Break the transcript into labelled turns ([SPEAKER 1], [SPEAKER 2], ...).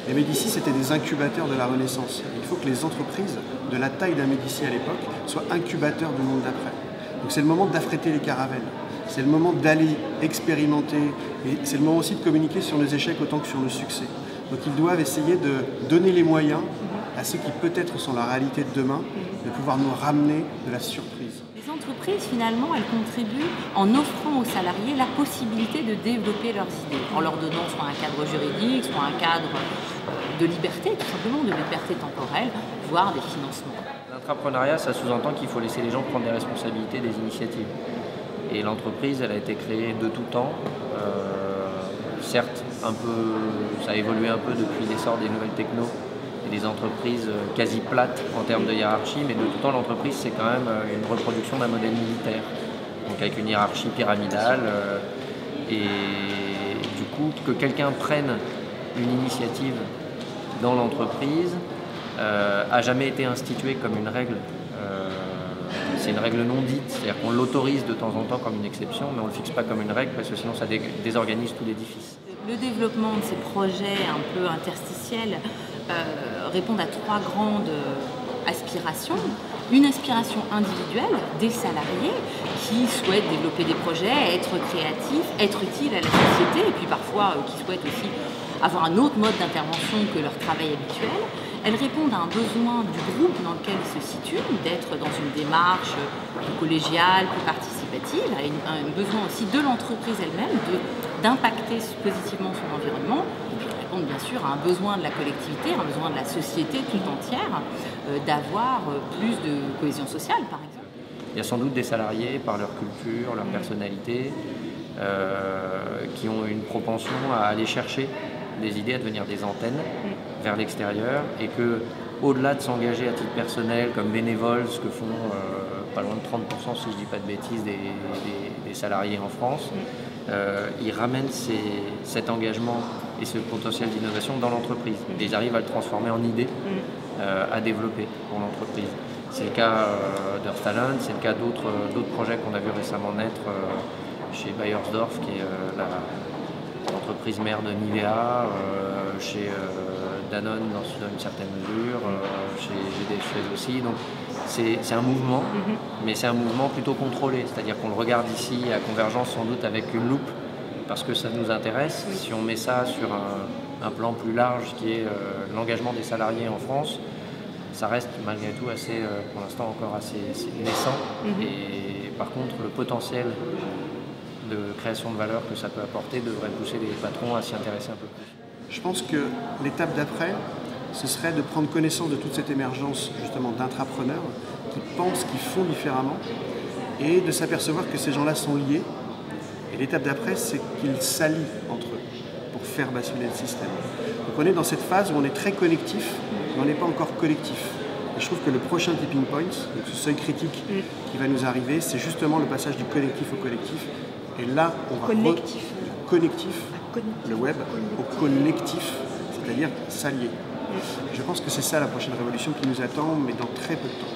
[SPEAKER 1] Les Médicis, c'était des incubateurs de la Renaissance. Il faut que les entreprises de la taille d'un Médicis à l'époque soient incubateurs du monde d'après. Donc c'est le moment d'affréter les caravelles. C'est le moment d'aller expérimenter et c'est le moment aussi de communiquer sur nos échecs autant que sur nos succès. Donc ils doivent essayer de donner les moyens à ceux qui peut-être sont la réalité de demain, de pouvoir nous ramener de la surprise.
[SPEAKER 2] Les entreprises, finalement, elles contribuent en offrant aux salariés la possibilité de développer leurs idées, en leur donnant soit un cadre juridique, soit un cadre de liberté, tout simplement, de liberté temporelle, voire des financements.
[SPEAKER 3] L'entrepreneuriat, ça sous-entend qu'il faut laisser les gens prendre des responsabilités, des initiatives. Et l'entreprise, elle a été créée de tout temps. Certes, ça a évolué un peu depuis l'essor des nouvelles technos et des entreprises quasi plates en termes de hiérarchie, mais de tout temps, l'entreprise, c'est quand même une reproduction d'un modèle militaire. Donc avec une hiérarchie pyramidale. Et du coup, que quelqu'un prenne une initiative dans l'entreprise a jamais été institué comme une règle. C'est une règle non dite, c'est-à-dire qu'on l'autorise de temps en temps comme une exception, mais on ne le fixe pas comme une règle parce que sinon ça désorganise tout l'édifice.
[SPEAKER 2] Le développement de ces projets un peu interstitiels répondent à trois grandes aspirations. Une aspiration individuelle des salariés qui souhaitent développer des projets, être créatifs, être utiles à la société et puis parfois qui souhaitent aussi avoir un autre mode d'intervention que leur travail habituel. Elles répondent à un besoin du groupe dans lequel ils se situent, d'être dans une démarche plus collégiale, plus participative, à un besoin aussi de l'entreprise elle-même d'impacter positivement son environnement. Et puis elles répondent bien sûr à un besoin de la collectivité, un besoin de la société tout entière, d'avoir plus de cohésion sociale par exemple.
[SPEAKER 3] Il y a sans doute des salariés, par leur culture, leur personnalité, qui ont une propension à aller chercher des idées, à devenir des antennes vers l'extérieur et que, au-delà de s'engager à titre personnel comme bénévole, ce que font pas loin de 30% si je ne dis pas de bêtises des salariés en France, ils ramènent cet engagement et ce potentiel d'innovation dans l'entreprise. Et ils arrivent à le transformer en idée à développer pour l'entreprise. C'est le cas d'Earth Talent, c'est le cas d'autres projets qu'on a vu récemment naître chez Bayersdorf, qui est l'entreprise mère de Nivea, chez Danone dans une certaine mesure, chez GD Suez aussi. Donc c'est un mouvement, mais c'est un mouvement plutôt contrôlé, c'est-à-dire qu'on le regarde ici à Convergence sans doute avec une loupe parce que ça nous intéresse. Si on met ça sur un plan plus large qui est l'engagement des salariés en France, ça reste malgré tout assez, pour l'instant encore assez naissant. Et par contre, le potentiel de création de valeur que ça peut apporter devrait pousser les patrons à s'y intéresser un peu plus.
[SPEAKER 1] Je pense que l'étape d'après, ce serait de prendre connaissance de toute cette émergence justement d'intrapreneurs qui pensent, qui font différemment et de s'apercevoir que ces gens-là sont liés. Et l'étape d'après, c'est qu'ils s'allient entre eux pour faire basculer le système. Donc on est dans cette phase où on est très connectif, mais on n'est pas encore collectif. Et je trouve que le prochain tipping point, donc ce seuil critique qui va nous arriver, c'est justement le passage du connectif au collectif. Et là, on va connectif, le web, au collectif, c'est-à-dire s'allier. Je pense que c'est ça la prochaine révolution qui nous attend, mais dans très peu de temps.